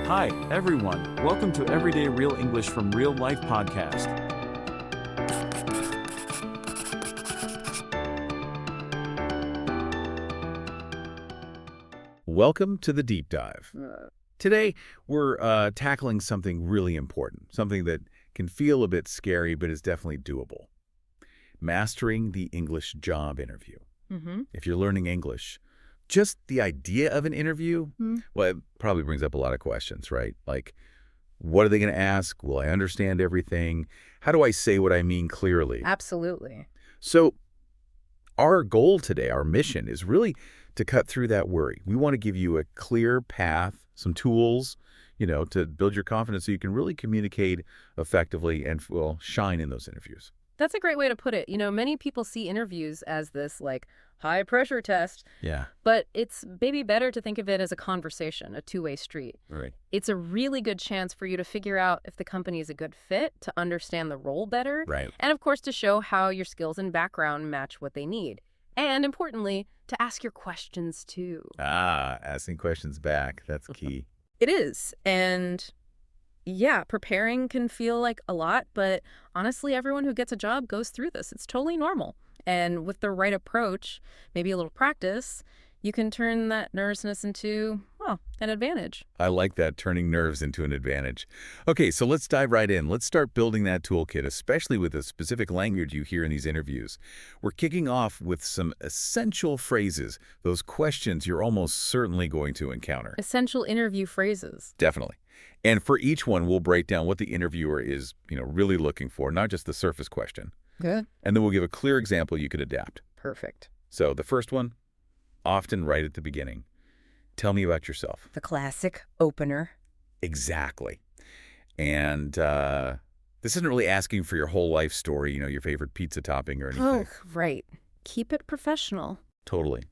Hi, everyone. Welcome to Everyday Real English from Real Life podcast. Welcome to the deep dive. Today, we're tackling something really important, something that can feel a bit scary, but is definitely doable. Mastering the English job interview. If you're learning English, just the idea of an interview, well, it probably brings up a lot of questions, right? Like, what are they going to ask? Will I understand everything? How do I say what I mean clearly? Absolutely. So our goal today, our mission, is really to cut through that worry. We want to give you a clear path, some tools, to build your confidence so you can really communicate effectively and, well, shine in those interviews. That's a great way to put it. Many people see interviews as this, high pressure test. Yeah. But it's maybe better to think of it as a conversation, a two-way street. Right. It's a really good chance for you to figure out if the company is a good fit, to understand the role better. Right. And, of course, to show how your skills and background match what they need. And, importantly, to ask your questions, too. Asking questions back. That's key. It is. And yeah, preparing can feel like a lot, but honestly, everyone who gets a job goes through this. It's totally normal. And with the right approach, maybe a little practice, you can turn that nervousness into, well, an advantage. I like that, turning nerves into an advantage. Okay, so let's dive right in. Let's start building that toolkit, especially with the specific language you hear in these interviews. We're kicking off with some essential phrases, those questions you're almost certainly going to encounter. Essential interview phrases. Definitely. And for each one, we'll break down what the interviewer is, really looking for, not just the surface question. Good. And then we'll give a clear example you could adapt. Perfect. So the first one, often right at the beginning. Tell me about yourself. The classic opener. Exactly. And this isn't really asking for your whole life story, your favorite pizza topping or anything. Oh, right. Keep it professional. Totally.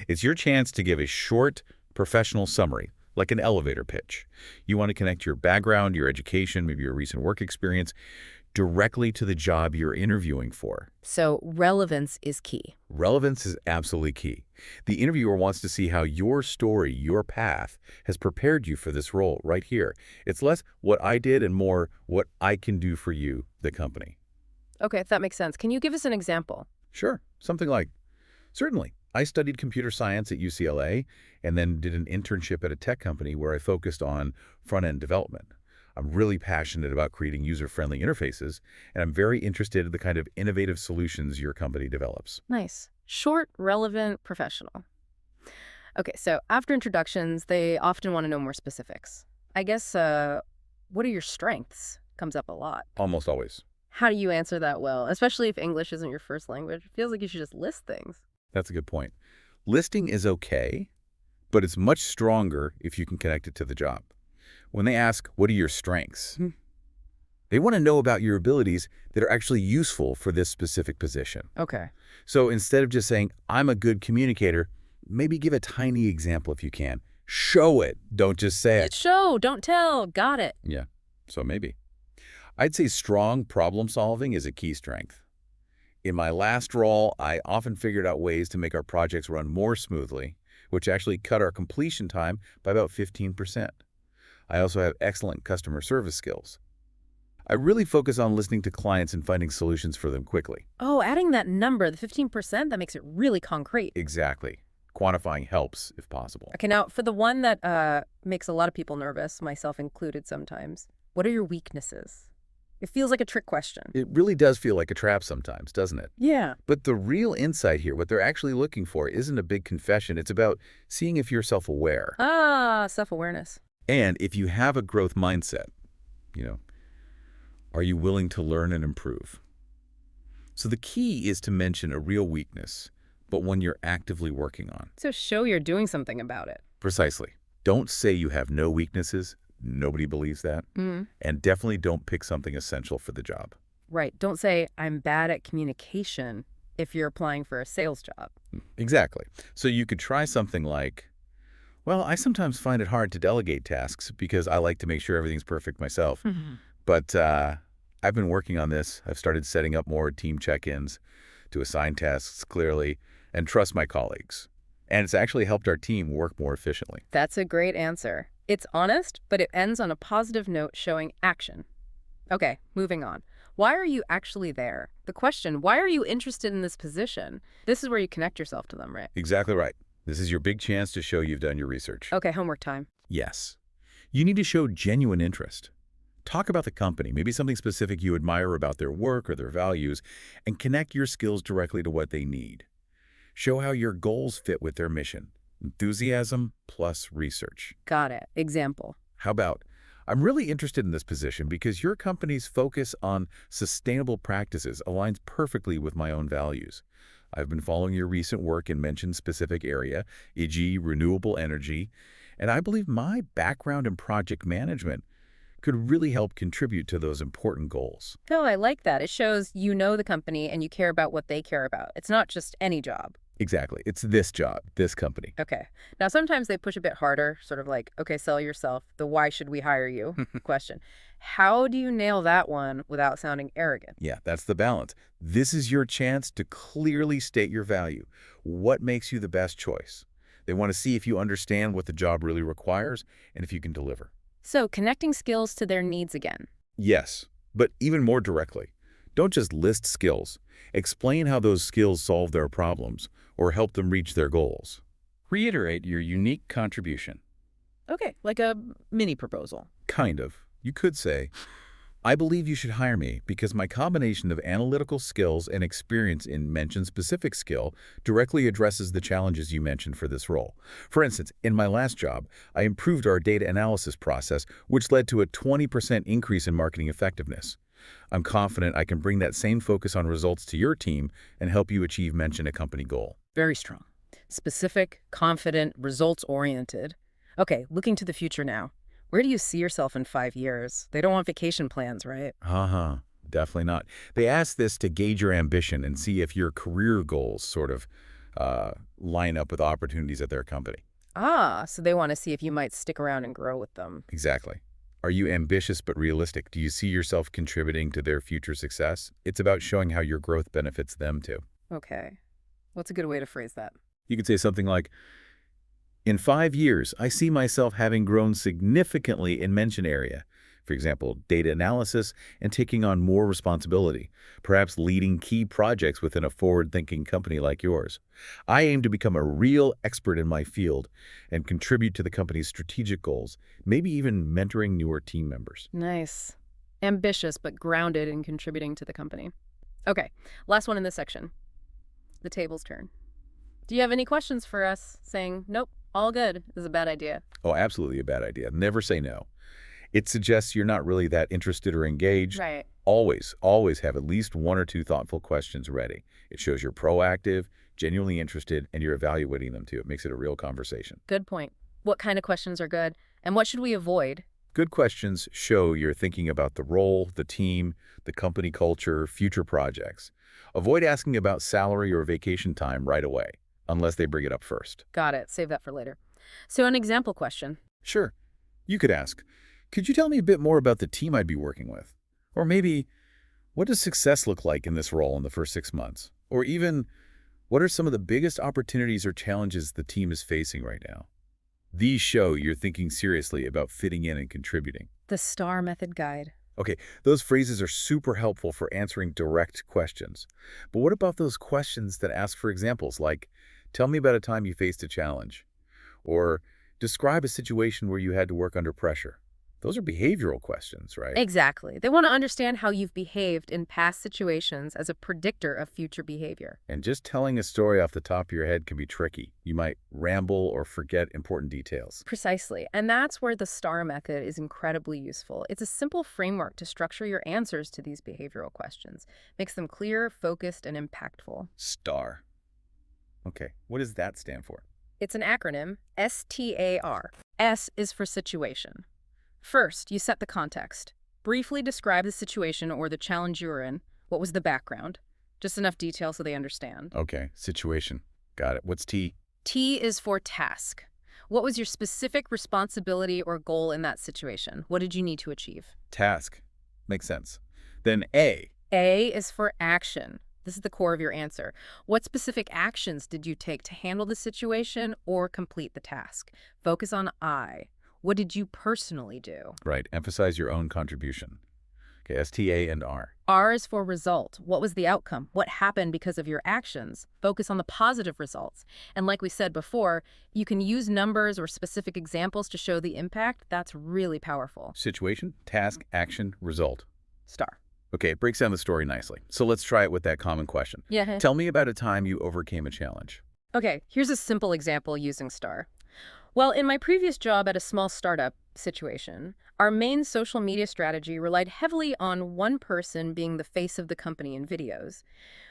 It's your chance to give a short professional summary, like an elevator pitch. You want to connect your background, your education, maybe your recent work experience, directly to the job you're interviewing for. So relevance is key. Relevance is absolutely key. The interviewer wants to see how your story, your path, has prepared you for this role right here. It's less what I did and more what I can do for you, the company. Okay, that makes sense. Can you give us an example? Sure. Something like, certainly. I studied computer science at UCLA and then did an internship at a tech company where I focused on front-end development. I'm really passionate about creating user-friendly interfaces, and I'm very interested in the kind of innovative solutions your company develops. Nice. Short, relevant, professional. Okay, so after introductions, they often want to know more specifics. I guess, what are your strengths? Comes up a lot. Almost always. How do you answer that well? Especially if English isn't your first language. It feels like you should just list things. That's a good point. Listing is okay, but it's much stronger if you can connect it to the job. When they ask, what are your strengths? They want to know about your abilities that are actually useful for this specific position. Okay. So instead of just saying, I'm a good communicator, maybe give a tiny example if you can. Show it. Don't just say it. Show, don't tell. Got it. Yeah, so maybe. I'd say strong problem solving is a key strength. In my last role, I often figured out ways to make our projects run more smoothly, which actually cut our completion time by about 15%. I also have excellent customer service skills. I really focus on listening to clients and finding solutions for them quickly. Oh, adding that number, the 15%, that makes it really concrete. Exactly. Quantifying helps if possible. Okay, now for the one that makes a lot of people nervous, myself included sometimes, what are your weaknesses? It feels like a trick question. It really does feel like a trap sometimes, doesn't it? Yeah. But the real insight here, what they're actually looking for, isn't a big confession. It's about seeing if you're self-aware. Self-awareness. And if you have a growth mindset, are you willing to learn and improve? So the key is to mention a real weakness, but one you're actively working on. So show you're doing something about it. Precisely. Don't say you have no weaknesses. Nobody believes that. And definitely don't pick something essential for the job. Right. Don't say, I'm bad at communication if you're applying for a sales job. Exactly. So you could try something like, well, I sometimes find it hard to delegate tasks because I like to make sure everything's perfect myself. But I've been working on this. I've started setting up more team check-ins to assign tasks clearly and trust my colleagues. And it's actually helped our team work more efficiently. That's a great answer. It's honest, but it ends on a positive note showing action. Okay, moving on. Why are you actually there? The question, why are you interested in this position? This is where you connect yourself to them, right? Exactly right. This is your big chance to show you've done your research. Okay, homework time. Yes. You need to show genuine interest. Talk about the company, maybe something specific you admire about their work or their values, and connect your skills directly to what they need. Show how your goals fit with their mission. Enthusiasm plus research. Got it. Example. How about, I'm really interested in this position because your company's focus on sustainable practices aligns perfectly with my own values. I've been following your recent work in mentioned specific area, e.g. renewable energy, and I believe my background in project management could really help contribute to those important goals. Oh, I like that. It shows you know the company and you care about what they care about. It's not just any job. Exactly. It's this job, this company. Okay. Now, sometimes they push a bit harder, sort of like, okay, sell yourself, the why should we hire you question. How do you nail that one without sounding arrogant? Yeah, that's the balance. This is your chance to clearly state your value. What makes you the best choice? They want to see if you understand what the job really requires and if you can deliver. So, connecting skills to their needs again. Yes, but even more directly. Don't just list skills. Explain how those skills solve their problems or help them reach their goals. Reiterate your unique contribution. Okay, like a mini proposal. Kind of. You could say, I believe you should hire me because my combination of analytical skills and experience in mentioned specific skill directly addresses the challenges you mentioned for this role. For instance, in my last job, I improved our data analysis process, which led to a 20% increase in marketing effectiveness. I'm confident I can bring that same focus on results to your team and help you achieve mentioned a company goal. Very strong. Specific, confident, results-oriented. Okay, looking to the future now. Where do you see yourself in 5 years? They don't want vacation plans, right? Definitely not. They ask this to gauge your ambition and see if your career goals sort of line up with opportunities at their company. So they want to see if you might stick around and grow with them. Exactly. Are you ambitious but realistic? Do you see yourself contributing to their future success? It's about showing how your growth benefits them too. Okay. What's a good way to phrase that? You could say something like, in 5 years, I see myself having grown significantly in mentioned area. For example, data analysis and taking on more responsibility, perhaps leading key projects within a forward-thinking company like yours. I aim to become a real expert in my field and contribute to the company's strategic goals, maybe even mentoring newer team members. Nice. Ambitious, but grounded in contributing to the company. Okay, last one in this section. The table's turn. Do you have any questions for us saying, nope, all good is a bad idea? Oh, absolutely a bad idea. Never say no. It suggests you're not really that interested or engaged. Right. Always have at least 1 or 2 thoughtful questions ready. It shows you're proactive, genuinely interested, and you're evaluating them too. It makes it a real conversation. Good point. What kind of questions are good? And what should we avoid? Good questions show you're thinking about the role, the team, the company culture, future projects. Avoid asking about salary or vacation time right away, unless they bring it up first. Got it. Save that for later. So an example question. Sure. You could ask, could you tell me a bit more about the team I'd be working with? Or maybe, what does success look like in this role in the first 6 months? Or even, what are some of the biggest opportunities or challenges the team is facing right now? These show you're thinking seriously about fitting in and contributing. The STAR method guide. Okay, those phrases are super helpful for answering direct questions. But what about those questions that ask for examples like, tell me about a time you faced a challenge? Or describe a situation where you had to work under pressure. Those are behavioral questions, right? Exactly. They want to understand how you've behaved in past situations as a predictor of future behavior. And just telling a story off the top of your head can be tricky. You might ramble or forget important details. Precisely. And that's where the STAR method is incredibly useful. It's a simple framework to structure your answers to these behavioral questions. Makes them clear, focused, and impactful. STAR. Okay, what does that stand for? It's an acronym, STAR. S is for situation. First, you set the context. Briefly describe the situation or the challenge you're in. What was the background? Just enough detail so they understand. Okay, situation. Got it. What's T? T is for task. What was your specific responsibility or goal in that situation? What did you need to achieve? Task. Makes sense. Then A. A is for action. This is the core of your answer. What specific actions did you take to handle the situation or complete the task? Focus on I. What did you personally do? Right. Emphasize your own contribution. Okay, STA and R. R is for result. What was the outcome? What happened because of your actions? Focus on the positive results. And like we said before, you can use numbers or specific examples to show the impact. That's really powerful. Situation, task, action, result. Star. Okay, it breaks down the story nicely. So let's try it with that common question. Yeah. Tell me about a time you overcame a challenge. Okay, here's a simple example using STAR. Well, in my previous job at a small startup situation, our main social media strategy relied heavily on one person being the face of the company in videos.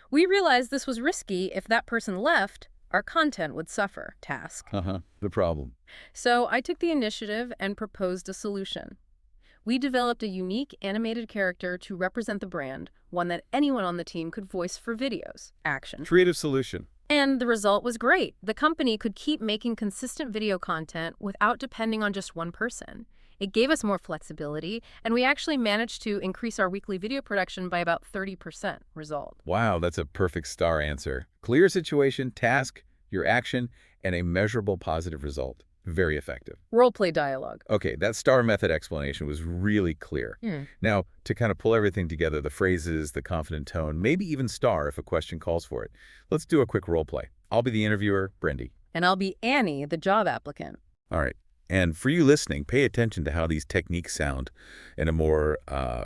We realized this was risky. If that person left, our content would suffer. Task. The problem. So I took the initiative and proposed a solution. We developed a unique animated character to represent the brand, one that anyone on the team could voice for videos. Action. Creative solution. And the result was great. The company could keep making consistent video content without depending on just one person. It gave us more flexibility, and we actually managed to increase our weekly video production by about 30%. Result. Wow, that's a perfect STAR answer. Clear situation, task, your action, and a measurable positive result. Very effective. Roleplay dialogue. Okay, that STAR method explanation was really clear. Now, to kind of pull everything together, the phrases, the confident tone, maybe even STAR if a question calls for it. Let's do a quick role play. I'll be the interviewer, Brendy. And I'll be Annie, the job applicant. All right. And for you listening, pay attention to how these techniques sound in a more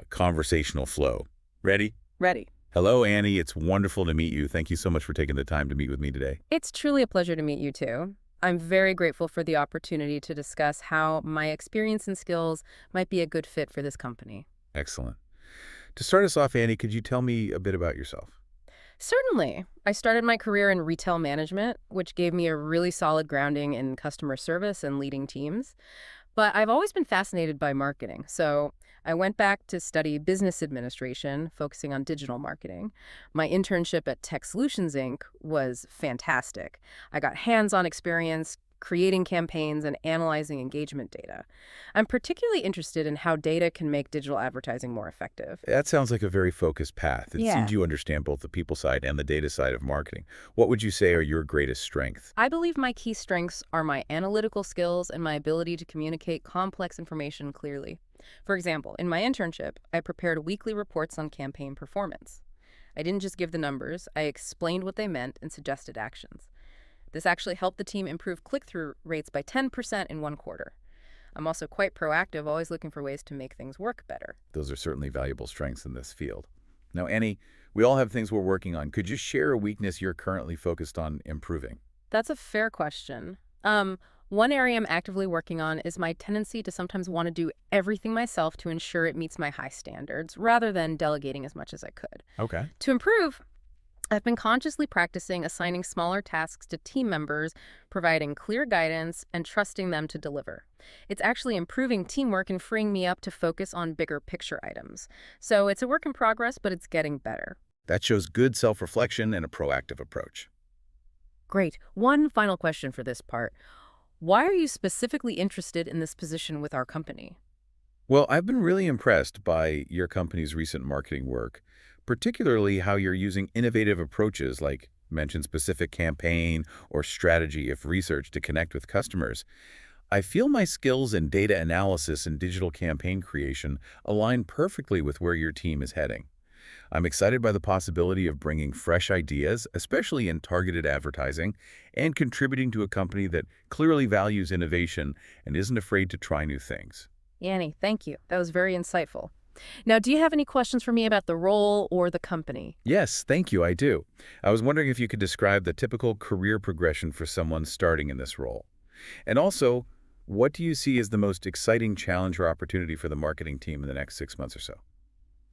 conversational flow. Ready? Ready. Hello, Annie. It's wonderful to meet you. Thank you so much for taking the time to meet with me today. It's truly a pleasure to meet you too. I'm very grateful for the opportunity to discuss how my experience and skills might be a good fit for this company. Excellent. To start us off, Annie, could you tell me a bit about yourself? Certainly. I started my career in retail management, which gave me a really solid grounding in customer service and leading teams. But I've always been fascinated by marketing, so I went back to study business administration, focusing on digital marketing. My internship at Tech Solutions, Inc. was fantastic. I got hands-on experience creating campaigns and analyzing engagement data. I'm particularly interested in how data can make digital advertising more effective. That sounds like a very focused path. It Yeah. seems you understand both the people side and the data side of marketing. What would you say are your greatest strengths? I believe my key strengths are my analytical skills and my ability to communicate complex information clearly. For example, in my internship, I prepared weekly reports on campaign performance. I didn't just give the numbers, I explained what they meant and suggested actions. This actually helped the team improve click-through rates by 10% in one quarter. I'm also quite proactive, always looking for ways to make things work better. Those are certainly valuable strengths in this field. Now, Annie, we all have things we're working on. Could you share a weakness you're currently focused on improving? That's a fair question. One area I'm actively working on is my tendency to sometimes want to do everything myself to ensure it meets my high standards, rather than delegating as much as I could. Okay. To improve, I've been consciously practicing assigning smaller tasks to team members, providing clear guidance, and trusting them to deliver. It's actually improving teamwork and freeing me up to focus on bigger picture items. So it's a work in progress, but it's getting better. That shows good self-reflection and a proactive approach. Great. One final question for this part. Why are you specifically interested in this position with our company? Well, I've been really impressed by your company's recent marketing work, particularly how you're using innovative approaches like mention-specific campaign or strategy of research to connect with customers. I feel my skills in data analysis and digital campaign creation align perfectly with where your team is heading. I'm excited by the possibility of bringing fresh ideas, especially in targeted advertising, and contributing to a company that clearly values innovation and isn't afraid to try new things. Annie, thank you. That was very insightful. Now, do you have any questions for me about the role or the company? Yes, thank you, I do. I was wondering if you could describe the typical career progression for someone starting in this role. And also, what do you see as the most exciting challenge or opportunity for the marketing team in the next 6 months or so?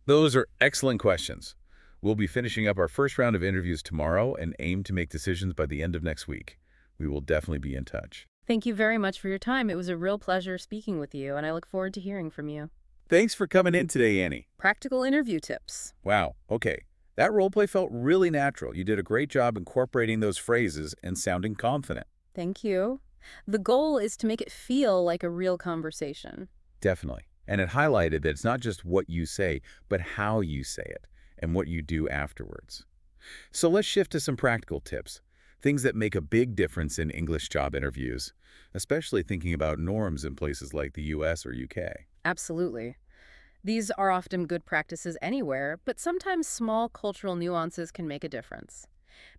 Those are excellent questions. We'll be finishing up our first round of interviews tomorrow and aim to make decisions by the end of next week. We will definitely be in touch. Thank you very much for your time. It was a real pleasure speaking with you, and I look forward to hearing from you. Thanks for coming in today, Annie. Practical interview tips. Wow, okay. That roleplay felt really natural. You did a great job incorporating those phrases and sounding confident. Thank you. The goal is to make it feel like a real conversation. Definitely. And it highlighted that it's not just what you say, but how you say it and what you do afterwards. So let's shift to some practical tips. Things that make a big difference in English job interviews, especially thinking about norms in places like the US or UK. Absolutely. These are often good practices anywhere, but sometimes small cultural nuances can make a difference.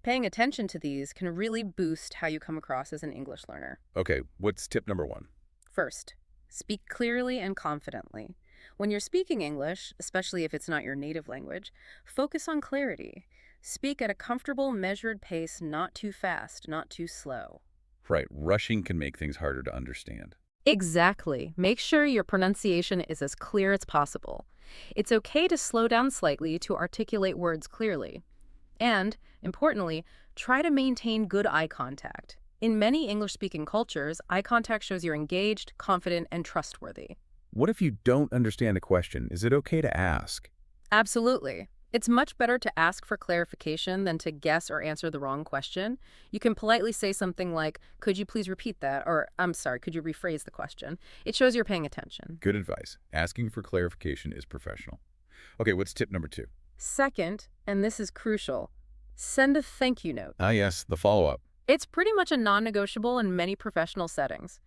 Paying attention to these can really boost how you come across as an English learner. Okay, what's tip number 1? First, speak clearly and confidently. When you're speaking English, especially if it's not your native language, focus on clarity. Speak at a comfortable, measured pace, not too fast, not too slow. Right, rushing can make things harder to understand. Exactly. Make sure your pronunciation is as clear as possible. It's okay to slow down slightly to articulate words clearly. And, importantly, try to maintain good eye contact. In many English-speaking cultures, eye contact shows you're engaged, confident, and trustworthy. What if you don't understand a question? Is it okay to ask? Absolutely. It's much better to ask for clarification than to guess or answer the wrong question. You can politely say something like, "Could you please repeat that?" Or, "I'm sorry, could you rephrase the question?" It shows you're paying attention. Good advice. Asking for clarification is professional. Okay, what's tip number 2? Second, and this is crucial, send a thank you note. Ah, yes, the follow-up. It's pretty much a non-negotiable in many professional settings.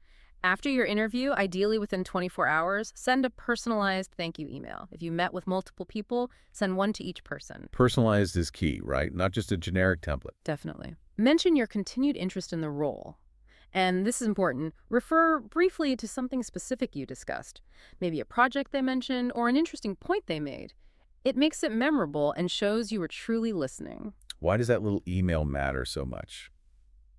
After your interview, ideally within 24 hours, send a personalized thank you email. If you met with multiple people, send one to each person. Personalized is key, right? Not just a generic template. Definitely. Mention your continued interest in the role. And this is important, refer briefly to something specific you discussed. Maybe a project they mentioned or an interesting point they made. It makes it memorable and shows you were truly listening. Why does that little email matter so much?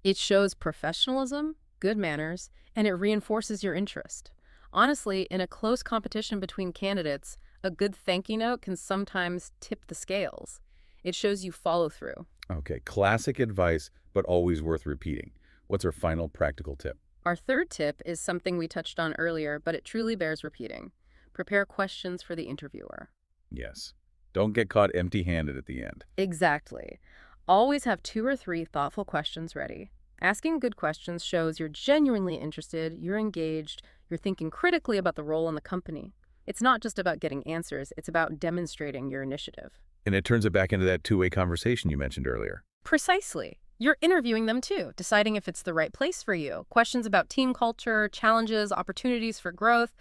It shows professionalism, good manners, and it reinforces your interest. Honestly, in a close competition between candidates, a good thank you note can sometimes tip the scales. It shows you follow through. Okay, classic advice, but always worth repeating. What's our final practical tip? Our third tip is something we touched on earlier, but it truly bears repeating. Prepare questions for the interviewer. Yes. Don't get caught empty-handed at the end. Exactly. Always have 2 or 3 thoughtful questions ready. Asking good questions shows you're genuinely interested, you're engaged, you're thinking critically about the role in the company. It's not just about getting answers, it's about demonstrating your initiative. And it turns it back into that two-way conversation you mentioned earlier. Precisely. You're interviewing them too, deciding if it's the right place for you. Questions about team culture, challenges, opportunities for growth,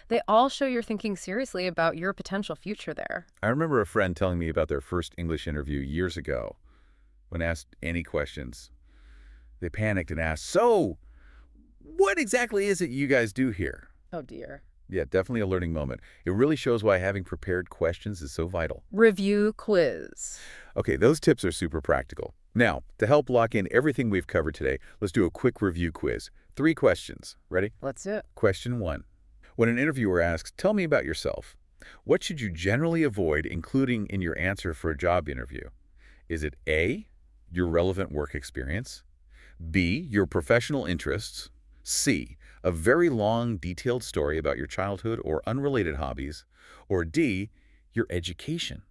they all show you're thinking seriously about your potential future there. I remember a friend telling me about their first English interview years ago. When asked any questions, they panicked and asked, "So, what exactly is it you guys do here?" Oh dear. Yeah, definitely a learning moment. It really shows why having prepared questions is so vital. Review quiz. Okay, those tips are super practical. Now, to help lock in everything we've covered today, let's do a quick review quiz. 3 questions. Ready? Let's do it. Question 1. When an interviewer asks, "Tell me about yourself," what should you generally avoid including in your answer for a job interview? Is it A, your relevant work experience, B, your professional interests, C, a very long, detailed story about your childhood or unrelated hobbies, or D, your education?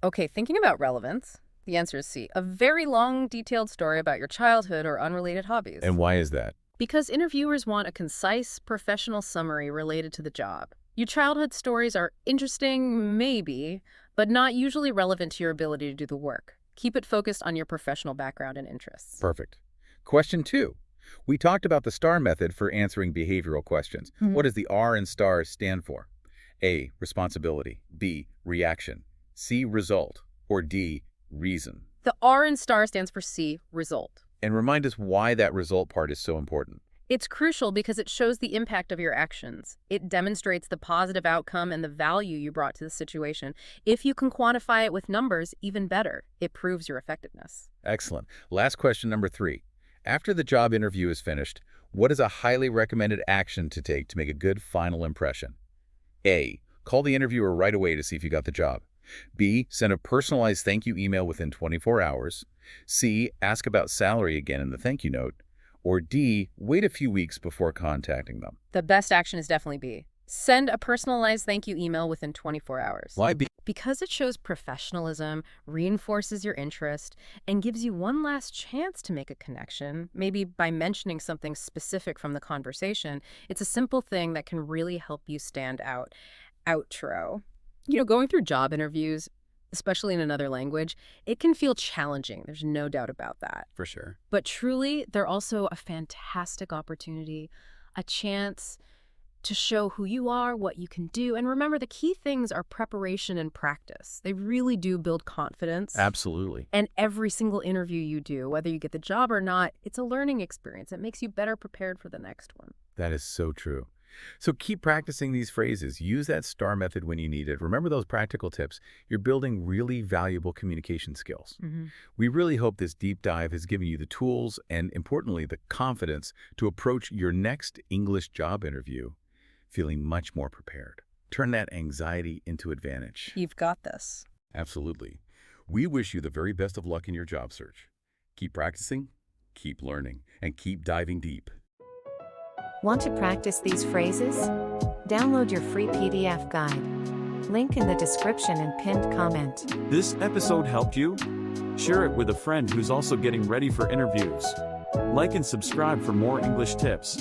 Okay, thinking about relevance, the answer is C. A very long, detailed story about your childhood or unrelated hobbies. And why is that? Because interviewers want a concise, professional summary related to the job. Your childhood stories are interesting, maybe, but not usually relevant to your ability to do the work. Keep it focused on your professional background and interests. Perfect. Question 2. We talked about the STAR method for answering behavioral questions. What does the R in STAR stand for? A, responsibility, B, reaction, C, result, or D, reason? The R in STAR stands for C, result. And remind us why that result part is so important. It's crucial because it shows the impact of your actions. It demonstrates the positive outcome and the value you brought to the situation. If you can quantify it with numbers, even better. It proves your effectiveness. Excellent. Last question, number 3. After the job interview is finished, what is a highly recommended action to take to make a good final impression? A, call the interviewer right away to see if you got the job. B, send a personalized thank you email within 24 hours. C, ask about salary again in the thank you note. Or D, wait a few weeks before contacting them. The best action is definitely B. Send a personalized thank you email within 24 hours. Why B? Because it shows professionalism, reinforces your interest, and gives you one last chance to make a connection, maybe by mentioning something specific from the conversation. It's a simple thing that can really help you stand out. Outro. Going through job interviews, especially in another language, it can feel challenging. There's no doubt about that. For sure. But truly, they're also a fantastic opportunity, a chance to show who you are, what you can do. And remember, the key things are preparation and practice. They really do build confidence. Absolutely. And every single interview you do, whether you get the job or not, it's a learning experience. It makes you better prepared for the next one. That is so true. So keep practicing these phrases. Use that STAR method when you need it. Remember those practical tips. You're building really valuable communication skills. We really hope this deep dive has given you the tools and, importantly, the confidence to approach your next English job interview feeling much more prepared. Turn that anxiety into advantage. You've got this. Absolutely. We wish you the very best of luck in your job search. Keep practicing, keep learning, and keep diving deep. Want to practice these phrases? Download your free PDF guide. Link in the description and pinned comment. This episode helped you? Share it with a friend who's also getting ready for interviews. Like and subscribe for more English tips.